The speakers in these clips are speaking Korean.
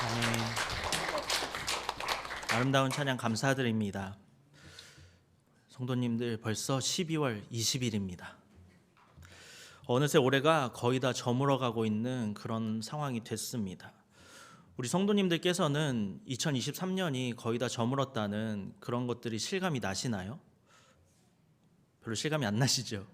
아멘. 아름다운 찬양 감사드립니다. 성도님들 벌써 12월 20일입니다. 어느새 올해가 거의 다 저물어가고 있는 그런 상황이 됐습니다. 우리 성도님들께서는 2023년이 거의 다 저물었다는 그런 것들이 실감이 나시나요? 별로 실감이 안 나시죠?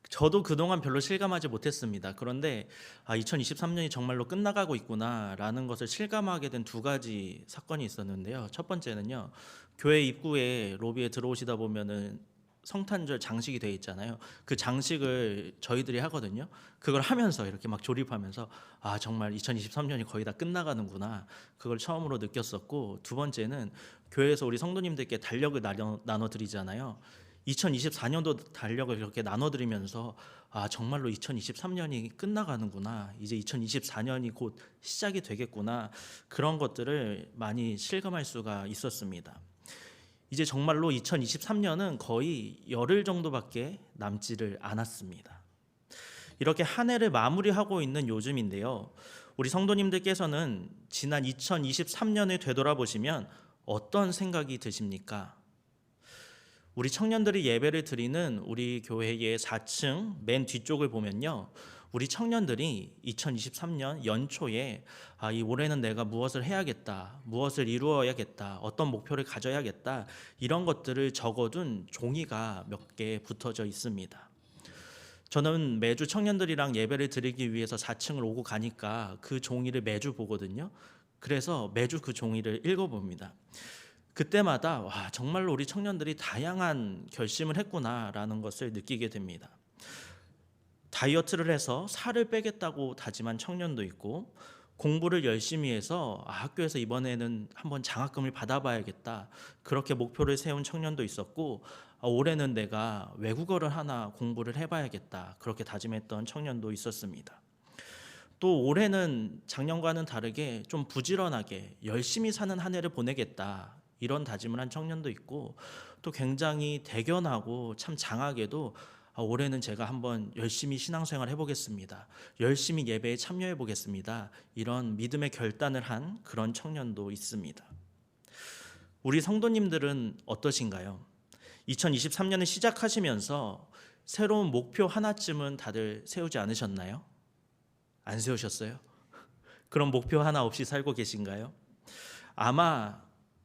저도 그동안 별로 실감하지 못했습니다. 그런데 2023년이 정말로 끝나가고 있구나라는 것을 실감하게 된 두 가지 사건이 있었는데요. 첫 번째는요, 교회 입구에 로비에 들어오시다 보면은 성탄절 장식이 되어 있잖아요. 그 장식을 저희들이 하거든요. 그걸 하면서 이렇게 막 조립하면서 정말 2023년이 거의 다 끝나가는구나, 그걸 처음으로 느꼈었고, 두 번째는 교회에서 우리 성도님들께 달력을 나눠드리잖아요. 2024년도 달력을 이렇게 나눠드리면서 정말로 2023년이 끝나가는구나, 이제 2024년이 곧 시작이 되겠구나, 그런 것들을 많이 실감할 수가 있었습니다. 이제 정말로 2023년은 거의 열흘 정도밖에 남지를 않았습니다. 이렇게 한 해를 마무리하고 있는 요즘인데요, 우리 성도님들께서는 지난 2023년을 되돌아보시면 어떤 생각이 드십니까? 우리 청년들이 예배를 드리는 우리 교회의 4층 맨 뒤쪽을 보면요, 우리 청년들이 2023년 연초에 이 올해는 내가 무엇을 해야겠다, 무엇을 이루어야겠다, 어떤 목표를 가져야겠다, 이런 것들을 적어둔 종이가 몇 개 붙어져 있습니다. 저는 매주 청년들이랑 예배를 드리기 위해서 4층을 오고 가니까 그 종이를 매주 보거든요. 그래서 매주 그 종이를 읽어봅니다. 그때마다 정말로 우리 청년들이 다양한 결심을 했구나라는 것을 느끼게 됩니다. 다이어트를 해서 살을 빼겠다고 다짐한 청년도 있고, 공부를 열심히 해서 학교에서 이번에는 한번 장학금을 받아봐야겠다, 그렇게 목표를 세운 청년도 있었고, 올해는 내가 외국어를 하나 공부를 해봐야겠다, 그렇게 다짐했던 청년도 있었습니다. 또 올해는 작년과는 다르게 좀 부지런하게 열심히 사는 한 해를 보내겠다, 이런 다짐을 한 청년도 있고, 또 굉장히 대견하고 참 장하게도 올해는 제가 한번 열심히 신앙생활 해보겠습니다, 열심히 예배에 참여해 보겠습니다, 이런 믿음의 결단을 한 그런 청년도 있습니다. 우리 성도님들은 어떠신가요? 2023년을 시작하시면서 새로운 목표 하나쯤은 다들 세우지 않으셨나요? 안 세우셨어요? 그런 목표 하나 없이 살고 계신가요? 아마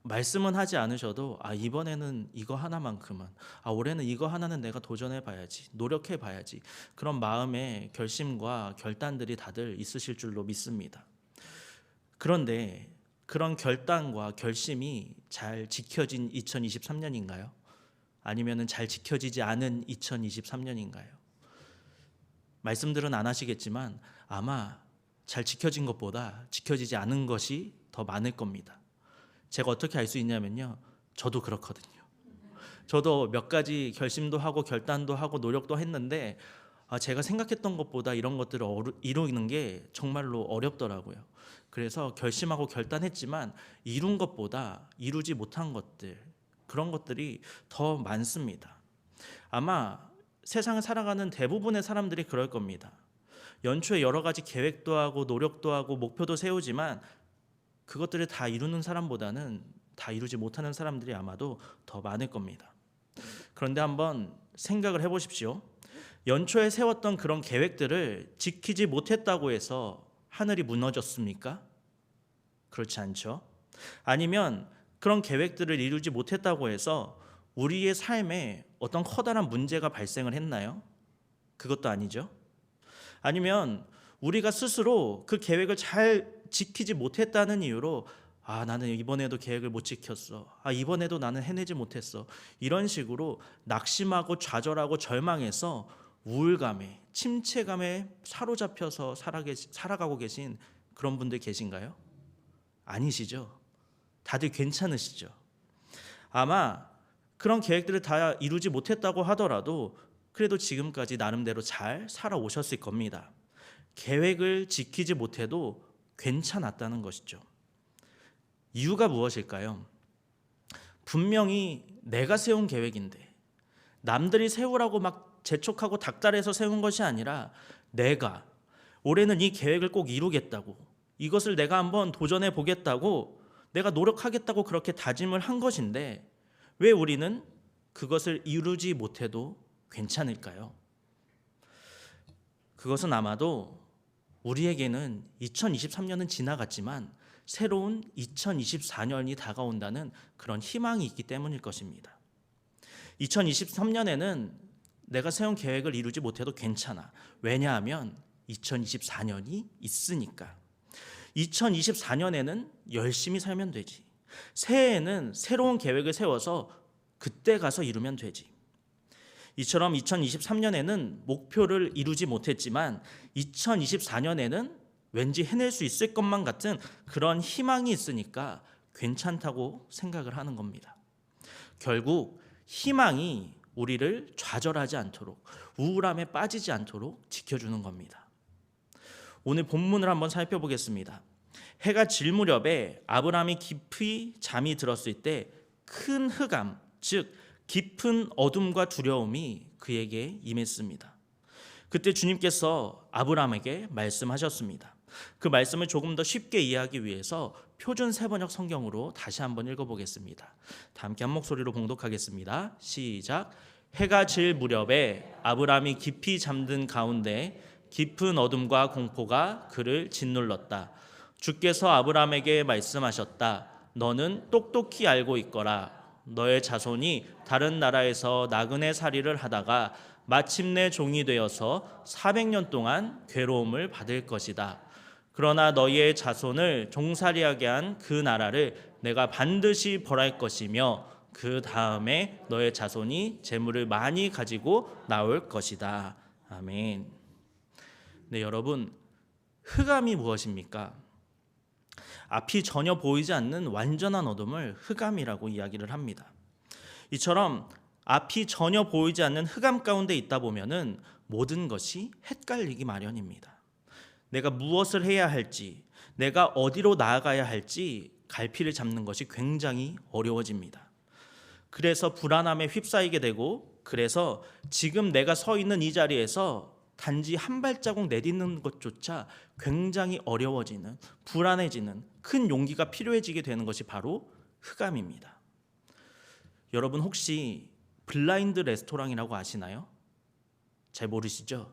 말씀은 하지 않으셔도 이번에는 이거 하나만큼은, 올해는 이거 하나는 내가 도전해 봐야지, 노력해 봐야지, 그런 마음의 결심과 결단들이 다들 있으실 줄로 믿습니다. 그런데 그런 결단과 결심이 잘 지켜진 2023년인가요? 아니면 잘 지켜지지 않은 2023년인가요? 말씀들은 안 하시겠지만 아마 잘 지켜진 것보다 지켜지지 않은 것이 더 많을 겁니다. 제가 어떻게 알 수 있냐면요, 저도 그렇거든요. 저도 몇 가지 결심도 하고 결단도 하고 노력도 했는데 제가 생각했던 것보다 이런 것들을 이루는 게 정말로 어렵더라고요. 그래서 결심하고 결단했지만 이룬 것보다 이루지 못한 것들, 그런 것들이 더 많습니다. 아마 세상을 살아가는 대부분의 사람들이 그럴 겁니다. 연초에 여러 가지 계획도 하고 노력도 하고 목표도 세우지만 그것들을 다 이루는 사람보다는 다 이루지 못하는 사람들이 아마도 더 많을 겁니다. 그런데 한번 생각을 해보십시오. 연초에 세웠던 그런 계획들을 지키지 못했다고 해서 하늘이 무너졌습니까? 그렇지 않죠. 아니면 그런 계획들을 이루지 못했다고 해서 우리의 삶에 어떤 커다란 문제가 발생을 했나요? 그것도 아니죠. 아니면 우리가 스스로 그 계획을 잘 지키지 못했다는 이유로 나는 이번에도 계획을 못 지켰어, 이번에도 나는 해내지 못했어, 이런 식으로 낙심하고 좌절하고 절망해서 우울감에, 침체감에 사로잡혀서 살아가고 계신 그런 분들 계신가요? 아니시죠? 다들 괜찮으시죠? 아마 그런 계획들을 다 이루지 못했다고 하더라도 그래도 지금까지 나름대로 잘 살아오셨을 겁니다. 계획을 지키지 못해도 괜찮았다는 것이죠. 이유가 무엇일까요? 분명히 내가 세운 계획인데, 남들이 세우라고 막 재촉하고 닥달해서 세운 것이 아니라 내가 올해는 이 계획을 꼭 이루겠다고, 이것을 내가 한번 도전해 보겠다고 내가 노력하겠다고 그렇게 다짐을 한 것인데 왜 우리는 그것을 이루지 못해도 괜찮을까요? 그것은 아마도 우리에게는 2023년은 지나갔지만 새로운 2024년이 다가온다는 그런 희망이 있기 때문일 것입니다. 2023년에는 내가 세운 계획을 이루지 못해도 괜찮아. 왜냐하면 2024년이 있으니까. 2024년에는 열심히 살면 되지. 새해에는 새로운 계획을 세워서 그때 가서 이루면 되지. 이처럼 2023년에는 목표를 이루지 못했지만 2024년에는 왠지 해낼 수 있을 것만 같은 그런 희망이 있으니까 괜찮다고 생각을 하는 겁니다. 결국 희망이 우리를 좌절하지 않도록, 우울함에 빠지지 않도록 지켜주는 겁니다. 오늘 본문을 한번 살펴보겠습니다. 해가 질 무렵에 아브라함이 깊이 잠이 들었을 때 큰 흑암, 즉 깊은 어둠과 두려움이 그에게 임했습니다. 그때 주님께서 아브라함에게 말씀하셨습니다. 그 말씀을 조금 더 쉽게 이해하기 위해서 표준 세번역 성경으로 다시 한번 읽어보겠습니다. 다 함께 한 목소리로 봉독하겠습니다. 시작. 해가 질 무렵에 아브라함이 깊이 잠든 가운데 깊은 어둠과 공포가 그를 짓눌렀다. 주께서 아브라함에게 말씀하셨다. 너는 똑똑히 알고 있거라. 너의 자손이 다른 나라에서 나그네 살이를 하다가 마침내 종이 되어서 400년 동안 괴로움을 받을 것이다. 그러나 너희의 자손을 종살이하게 한 그 나라를 내가 반드시 벌할 것이며 그 다음에 너의 자손이 재물을 많이 가지고 나올 것이다. 아멘. 네, 여러분, 흑암이 무엇입니까? 앞이 전혀 보이지 않는 완전한 어둠을 흑암이라고 이야기를 합니다. 이처럼 앞이 전혀 보이지 않는 흑암 가운데 있다 보면은 모든 것이 헷갈리기 마련입니다. 내가 무엇을 해야 할지, 내가 어디로 나아가야 할지 갈피를 잡는 것이 굉장히 어려워집니다. 그래서 불안함에 휩싸이게 되고, 그래서 지금 내가 서 있는 이 자리에서 단지 한 발자국 내딛는 것조차 굉장히 어려워지는, 불안해지는, 큰 용기가 필요해지게 되는 것이 바로 흑암입니다. 여러분 혹시 블라인드 레스토랑이라고 아시나요? 잘 모르시죠?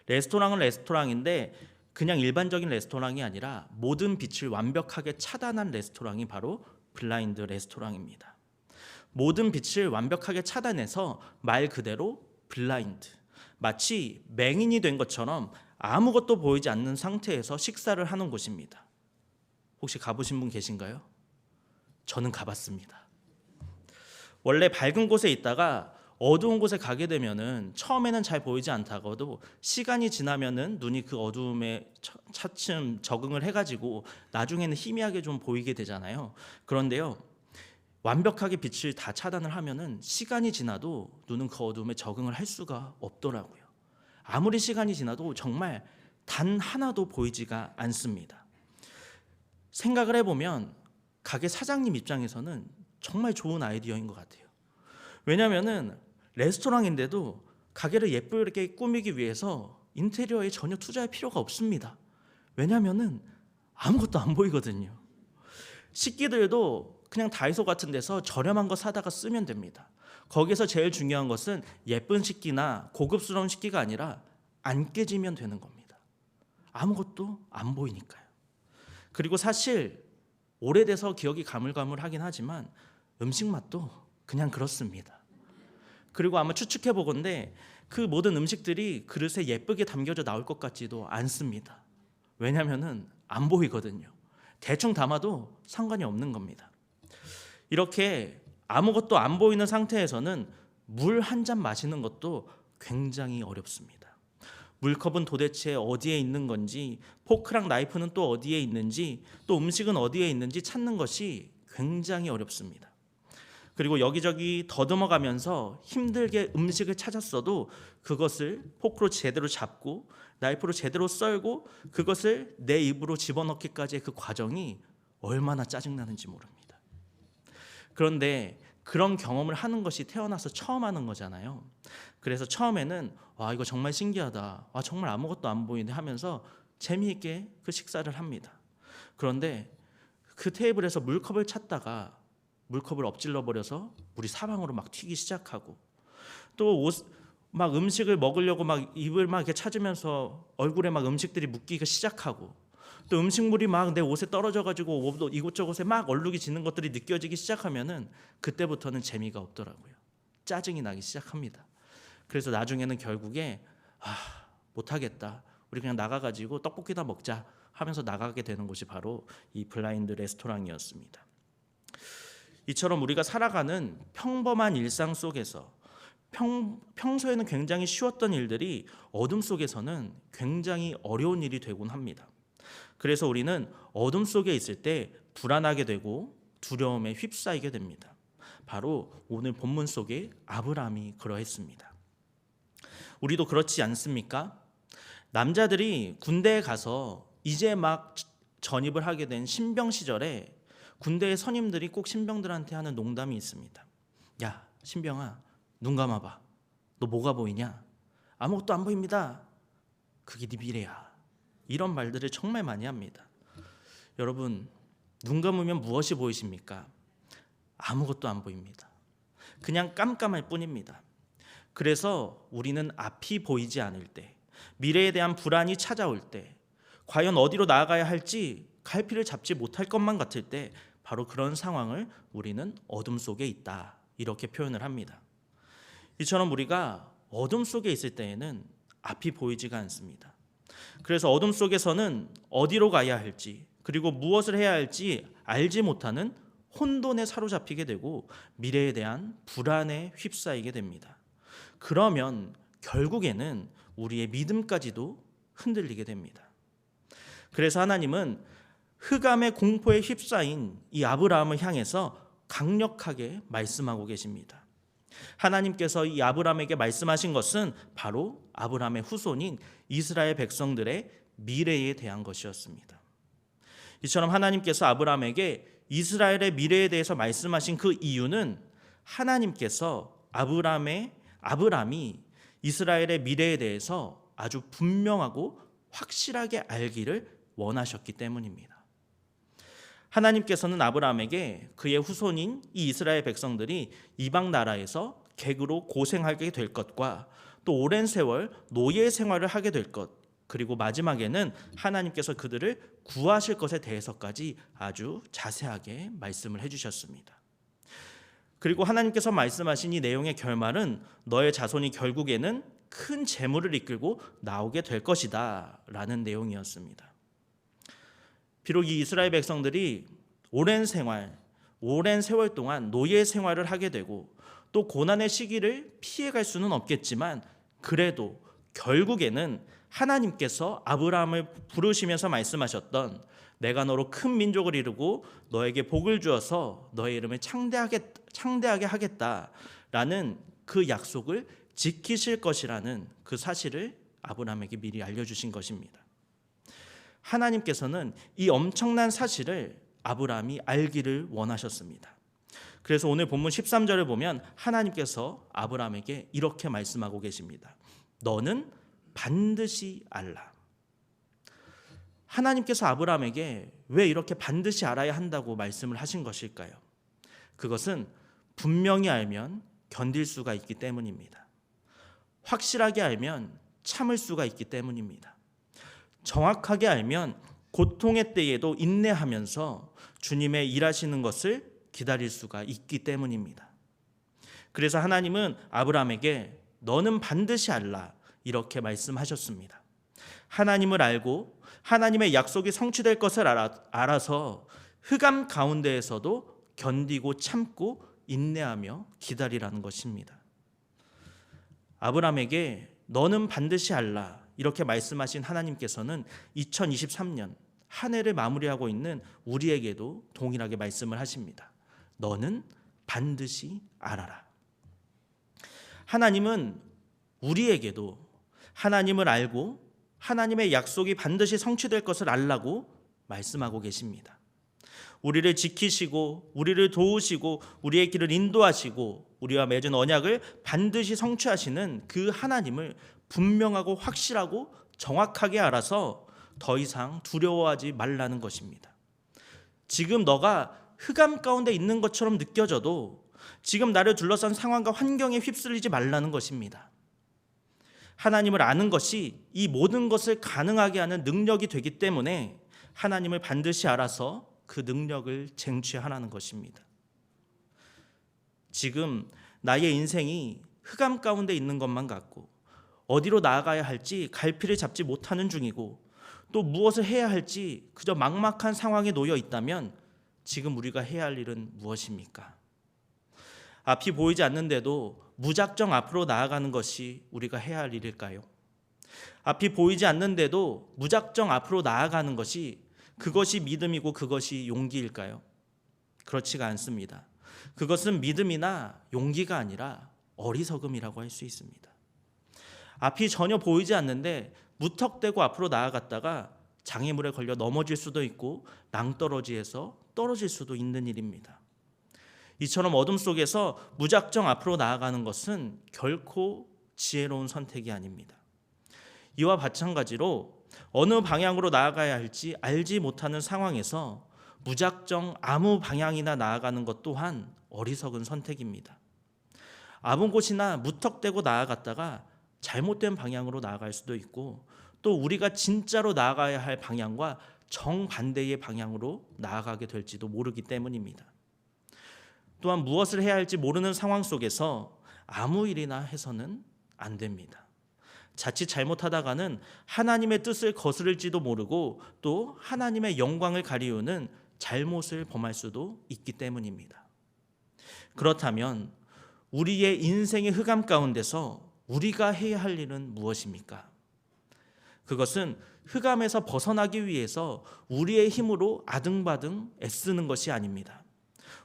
레스토랑은 레스토랑인데 그냥 일반적인 레스토랑이 아니라 모든 빛을 완벽하게 차단한 레스토랑이 바로 블라인드 레스토랑입니다. 모든 빛을 완벽하게 차단해서 말 그대로 블라인드, 마치 맹인이 된 것처럼 아무것도 보이지 않는 상태에서 식사를 하는 곳입니다. 혹시 가보신 분 계신가요? 저는 가봤습니다. 원래 밝은 곳에 있다가 어두운 곳에 가게 되면은 처음에는 잘 보이지 않다가도 시간이 지나면은 눈이 그 어두움에 차츰 적응을 해가지고 나중에는 희미하게 좀 보이게 되잖아요. 그런데요, 완벽하게 빛을 다 차단을 하면은 시간이 지나도 눈은 그 어두움에 적응을 할 수가 없더라고요. 아무리 시간이 지나도 정말 단 하나도 보이지가 않습니다. 생각을 해보면 가게 사장님 입장에서는 정말 좋은 아이디어인 것 같아요. 왜냐하면은 레스토랑인데도 가게를 예쁘게 꾸미기 위해서 인테리어에 전혀 투자할 필요가 없습니다. 왜냐하면은 아무것도 안 보이거든요. 식기들도 그냥 다이소 같은 데서 저렴한 거 사다가 쓰면 됩니다. 거기서 제일 중요한 것은 예쁜 식기나 고급스러운 식기가 아니라 안 깨지면 되는 겁니다. 아무것도 안 보이니까요. 그리고 사실 오래돼서 기억이 가물가물하긴 하지만 음식 맛도 그냥 그렇습니다. 그리고 아마 추측해 보건대 그 모든 음식들이 그릇에 예쁘게 담겨져 나올 것 같지도 않습니다. 왜냐하면은 안 보이거든요. 대충 담아도 상관이 없는 겁니다. 이렇게 아무것도 안 보이는 상태에서는 물 한 잔 마시는 것도 굉장히 어렵습니다. 물컵은 도대체 어디에 있는 건지, 포크랑 나이프는 또 어디에 있는지, 또 음식은 어디에 있는지 찾는 것이 굉장히 어렵습니다. 그리고 여기저기 더듬어가면서 힘들게 음식을 찾았어도 그것을 포크로 제대로 잡고 나이프로 제대로 썰고 그것을 내 입으로 집어넣기까지의 그 과정이 얼마나 짜증나는지 모릅니다. 그런데 그런 경험을 하는 것이 태어나서 처음 하는 거잖아요. 그래서 처음에는 와, 이거 정말 신기하다, 와, 정말 아무것도 안 보이네 하면서 재미있게 그 식사를 합니다. 그런데 그 테이블에서 물컵을 찾다가 물컵을 엎질러 버려서 물이 사방으로 막 튀기 시작하고, 또 막 음식을 먹으려고 막 입을 막 이렇게 찾으면서 얼굴에 막 음식들이 묻기가 시작하고, 또 음식물이 막 내 옷에 떨어져 가지고 이곳저곳에 막 얼룩이 지는 것들이 느껴지기 시작하면은 그때부터는 재미가 없더라고요. 짜증이 나기 시작합니다. 그래서 나중에는 결국에 못하겠다, 우리 그냥 나가가지고 떡볶이나 먹자 하면서 나가게 되는 곳이 바로 이 블라인드 레스토랑이었습니다. 이처럼 우리가 살아가는 평범한 일상 속에서 평소에는 굉장히 쉬웠던 일들이 어둠 속에서는 굉장히 어려운 일이 되곤 합니다. 그래서 우리는 어둠 속에 있을 때 불안하게 되고 두려움에 휩싸이게 됩니다. 바로 오늘 본문 속에 아브라함이 그러했습니다. 우리도 그렇지 않습니까? 남자들이 군대에 가서 이제 막 전입을 하게 된 신병 시절에 군대의 선임들이 꼭 신병들한테 하는 농담이 있습니다. 야, 신병아, 눈 감아봐. 너 뭐가 보이냐? 아무것도 안 보입니다. 그게 네 미래야. 이런 말들을 정말 많이 합니다. 여러분, 눈 감으면 무엇이 보이십니까? 아무것도 안 보입니다. 그냥 깜깜할 뿐입니다. 그래서 우리는 앞이 보이지 않을 때, 미래에 대한 불안이 찾아올 때, 과연 어디로 나아가야 할지 갈피를 잡지 못할 것만 같을 때, 바로 그런 상황을 우리는 어둠 속에 있다, 이렇게 표현을 합니다. 이처럼 우리가 어둠 속에 있을 때에는 앞이 보이지가 않습니다. 그래서 어둠 속에서는 어디로 가야 할지, 그리고 무엇을 해야 할지 알지 못하는 혼돈에 사로잡히게 되고 미래에 대한 불안에 휩싸이게 됩니다. 그러면 결국에는 우리의 믿음까지도 흔들리게 됩니다. 그래서 하나님은 흑암의 공포에 휩싸인 이 아브라함을 향해서 강력하게 말씀하고 계십니다. 하나님께서 이 아브라함에게 말씀하신 것은 바로 아브라함의 후손인 이스라엘 백성들의 미래에 대한 것이었습니다. 이처럼 하나님께서 아브라함에게 이스라엘의 미래에 대해서 말씀하신 그 이유는 하나님께서 아브라함이 이스라엘의 미래에 대해서 아주 분명하고 확실하게 알기를 원하셨기 때문입니다. 하나님께서는 아브라함에게 그의 후손인 이 이스라엘 백성들이 이방 나라에서 객으로 고생하게 될 것과 또 오랜 세월 노예 생활을 하게 될 것, 그리고 마지막에는 하나님께서 그들을 구하실 것에 대해서까지 아주 자세하게 말씀을 해주셨습니다. 그리고 하나님께서 말씀하신 이 내용의 결말은 너의 자손이 결국에는 큰 재물을 이끌고 나오게 될 것이다 라는 내용이었습니다. 비록 이 이스라엘 백성들이 오랜 세월 동안 노예 생활을 하게 되고 또 고난의 시기를 피해갈 수는 없겠지만, 그래도 결국에는 하나님께서 아브라함을 부르시면서 말씀하셨던 내가 너로 큰 민족을 이루고 너에게 복을 주어서 너의 이름을 창대하게 하겠다라는 그 약속을 지키실 것이라는 그 사실을 아브라함에게 미리 알려주신 것입니다. 하나님께서는 이 엄청난 사실을 아브라함이 알기를 원하셨습니다. 그래서 오늘 본문 13절을 보면 하나님께서 아브라함에게 이렇게 말씀하고 계십니다. 너는 반드시 알라. 하나님께서 아브라함에게 왜 이렇게 반드시 알아야 한다고 말씀을 하신 것일까요? 그것은 분명히 알면 견딜 수가 있기 때문입니다. 확실하게 알면 참을 수가 있기 때문입니다. 정확하게 알면 고통의 때에도 인내하면서 주님의 일하시는 것을 기다릴 수가 있기 때문입니다. 그래서 하나님은 아브라함에게 너는 반드시 알라 이렇게 말씀하셨습니다. 하나님을 알고 하나님의 약속이 성취될 것을 알아서 흑암 가운데에서도 견디고 참고 인내하며 기다리라는 것입니다. 아브라함에게 너는 반드시 알라 이렇게 말씀하신 하나님께서는 2023년 한 해를 마무리하고 있는 우리에게도 동일하게 말씀을 하십니다. 너는 반드시 알아라. 하나님은 우리에게도 하나님을 알고 하나님의 약속이 반드시 성취될 것을 알라고 말씀하고 계십니다. 우리를 지키시고 우리를 도우시고 우리의 길을 인도하시고 우리와 맺은 언약을 반드시 성취하시는 그 하나님을 분명하고 확실하고 정확하게 알아서 더 이상 두려워하지 말라는 것입니다. 지금 너가 흑암 가운데 있는 것처럼 느껴져도 지금 나를 둘러싼 상황과 환경에 휩쓸리지 말라는 것입니다. 하나님을 아는 것이 이 모든 것을 가능하게 하는 능력이 되기 때문에 하나님을 반드시 알아서 그 능력을 쟁취하라는 것입니다. 지금 나의 인생이 흑암 가운데 있는 것만 같고 어디로 나아가야 할지 갈피를 잡지 못하는 중이고 또 무엇을 해야 할지 그저 막막한 상황에 놓여 있다면 지금 우리가 해야 할 일은 무엇입니까? 앞이 보이지 않는데도 무작정 앞으로 나아가는 것이 우리가 해야 할 일일까요? 앞이 보이지 않는데도 무작정 앞으로 나아가는 것이 그것이 믿음이고 그것이 용기일까요? 그렇지가 않습니다. 그것은 믿음이나 용기가 아니라 어리석음이라고 할 수 있습니다. 앞이 전혀 보이지 않는데 무턱대고 앞으로 나아갔다가 장애물에 걸려 넘어질 수도 있고 낭떠러지에서 떨어질 수도 있는 일입니다. 이처럼 어둠 속에서 무작정 앞으로 나아가는 것은 결코 지혜로운 선택이 아닙니다. 이와 마찬가지로 어느 방향으로 나아가야 할지 알지 못하는 상황에서 무작정 아무 방향이나 나아가는 것 또한 어리석은 선택입니다. 아무 곳이나 무턱대고 나아갔다가 잘못된 방향으로 나아갈 수도 있고 또 우리가 진짜로 나아가야 할 방향과 정반대의 방향으로 나아가게 될지도 모르기 때문입니다. 또한 무엇을 해야 할지 모르는 상황 속에서 아무 일이나 해서는 안 됩니다. 자칫 잘못하다가는 하나님의 뜻을 거스를지도 모르고 또 하나님의 영광을 가리우는 잘못을 범할 수도 있기 때문입니다. 그렇다면 우리의 인생의 흑암 가운데서 우리가 해야 할 일은 무엇입니까? 그것은 흑암에서 벗어나기 위해서 우리의 힘으로 아등바등 애쓰는 것이 아닙니다.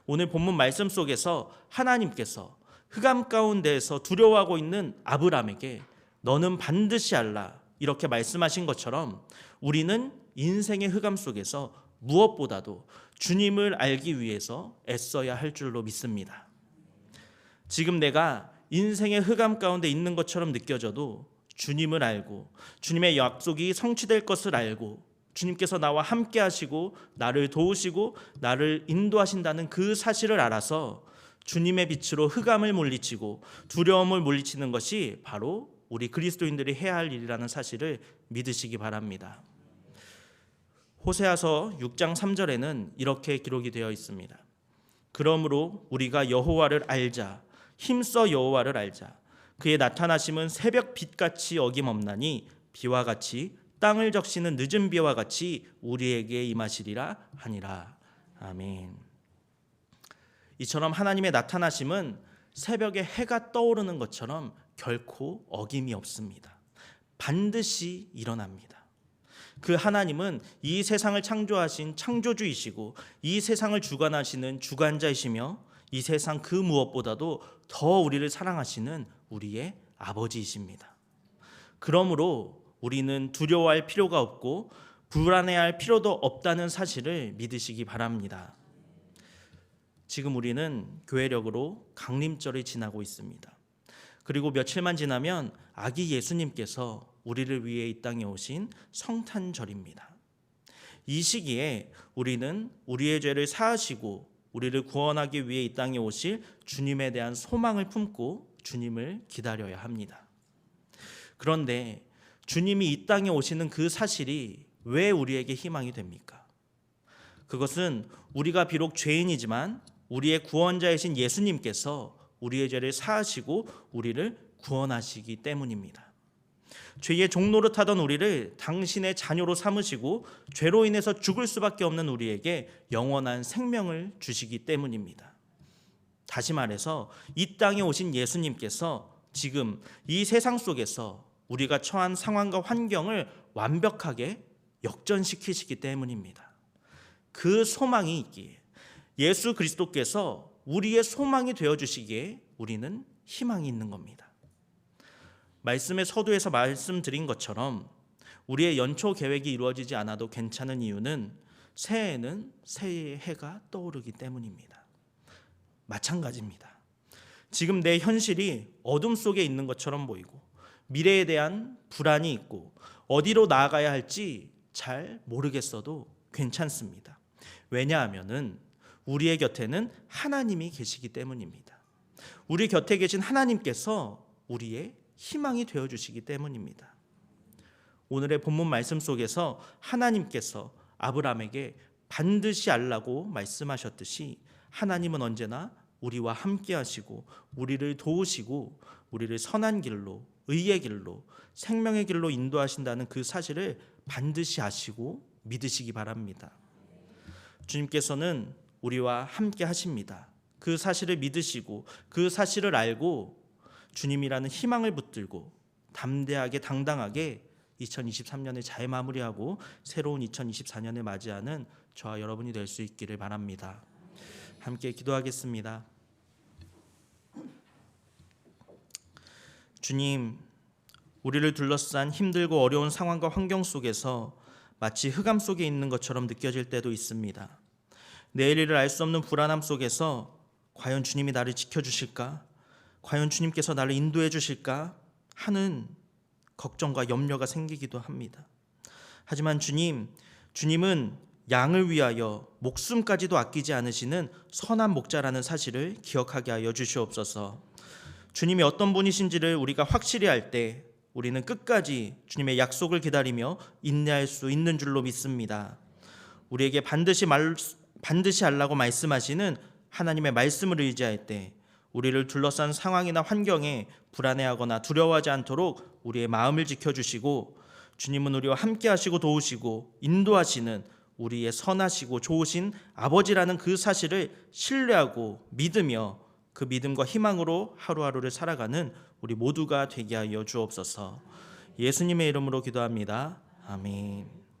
오늘 본문 말씀 속에서 하나님께서 흑암 가운데에서 두려워하고 있는 아브라함에게 너는 반드시 알라 이렇게 말씀하신 것처럼 우리는 인생의 흑암 속에서 무엇보다도 주님을 알기 위해서 애써야 할 줄로 믿습니다. 지금 내가 인생의 흑암 가운데 있는 것처럼 느껴져도 주님을 알고 주님의 약속이 성취될 것을 알고 주님께서 나와 함께 하시고 나를 도우시고 나를 인도하신다는 그 사실을 알아서 주님의 빛으로 흑암을 물리치고 두려움을 물리치는 것이 바로 우리 그리스도인들이 해야 할 일이라는 사실을 믿으시기 바랍니다. 호세아서 6장 3절에는 이렇게 기록이 되어 있습니다. 그러므로 우리가 여호와를 알자 힘써 여호와를 알자 그의 나타나심은 새벽 빛같이 어김없나니 비와 같이 땅을 적시는 늦은 비와 같이 우리에게 임하시리라 하니라. 아멘. 이처럼 하나님의 나타나심은 새벽에 해가 떠오르는 것처럼 결코 어김이 없습니다. 반드시 일어납니다. 그 하나님은 이 세상을 창조하신 창조주이시고 이 세상을 주관하시는 주관자이시며 이 세상 그 무엇보다도 더 우리를 사랑하시는 우리의 아버지이십니다. 그러므로 우리는 두려워할 필요가 없고 불안해할 필요도 없다는 사실을 믿으시기 바랍니다. 지금 우리는 교회력으로 강림절을 지나고 있습니다. 그리고 며칠만 지나면 아기 예수님께서 우리를 위해 이 땅에 오신 성탄절입니다. 이 시기에 우리는 우리의 죄를 사하시고 우리를 구원하기 위해 이 땅에 오실 주님에 대한 소망을 품고 주님을 기다려야 합니다. 그런데 주님이 이 땅에 오시는 그 사실이 왜 우리에게 희망이 됩니까? 그것은 우리가 비록 죄인이지만 우리의 구원자이신 예수님께서 우리의 죄를 사하시고 우리를 구원하시기 때문입니다. 죄의 종노릇하던 우리를 당신의 자녀로 삼으시고 죄로 인해서 죽을 수밖에 없는 우리에게 영원한 생명을 주시기 때문입니다. 다시 말해서 이 땅에 오신 예수님께서 지금 이 세상 속에서 우리가 처한 상황과 환경을 완벽하게 역전시키시기 때문입니다. 그 소망이 있기에 예수 그리스도께서 우리의 소망이 되어주시기에 우리는 희망이 있는 겁니다. 말씀의 서두에서 말씀드린 것처럼 우리의 연초 계획이 이루어지지 않아도 괜찮은 이유는 새해에는 새해의 해가 떠오르기 때문입니다. 마찬가지입니다. 지금 내 현실이 어둠 속에 있는 것처럼 보이고 미래에 대한 불안이 있고 어디로 나아가야 할지 잘 모르겠어도 괜찮습니다. 왜냐하면은 우리의 곁에는 하나님이 계시기 때문입니다. 우리 곁에 계신 하나님께서 우리의 희망이 되어주시기 때문입니다. 오늘의 본문 말씀 속에서 하나님께서 아브라함에게 반드시 알라고 말씀하셨듯이 하나님은 언제나 우리와 함께 하시고 우리를 도우시고 우리를 선한 길로, 의의 길로, 생명의 길로 인도하신다는 그 사실을 반드시 아시고 믿으시기 바랍니다. 주님께서는 우리와 함께 하십니다. 그 사실을 믿으시고 그 사실을 알고 주님이라는 희망을 붙들고 담대하게 당당하게 2023년을 잘 마무리하고 새로운 2024년을 맞이하는 저와 여러분이 될 수 있기를 바랍니다. 함께 기도하겠습니다. 주님, 우리를 둘러싼 힘들고 어려운 상황과 환경 속에서 마치 흑암 속에 있는 것처럼 느껴질 때도 있습니다. 내일 일을 알 수 없는 불안함 속에서 과연 주님이 나를 지켜주실까? 과연 주님께서 나를 인도해 주실까? 하는 걱정과 염려가 생기기도 합니다. 하지만 주님은 양을 위하여 목숨까지도 아끼지 않으시는 선한 목자라는 사실을 기억하게 하여 주시옵소서. 주님이 어떤 분이신지를 우리가 확실히 알 때 우리는 끝까지 주님의 약속을 기다리며 인내할 수 있는 줄로 믿습니다. 우리에게 반드시 알라고 말씀하시는 하나님의 말씀을 의지할 때 우리를 둘러싼 상황이나 환경에 불안해하거나 두려워하지 않도록 우리의 마음을 지켜주시고 주님은 우리와 함께 하시고 도우시고 인도하시는 우리의 선하시고 좋으신 아버지라는 그 사실을 신뢰하고 믿으며 그 믿음과 희망으로 하루하루를 살아가는 우리 모두가 되게 하여 주옵소서. 예수님의 이름으로 기도합니다. 아멘.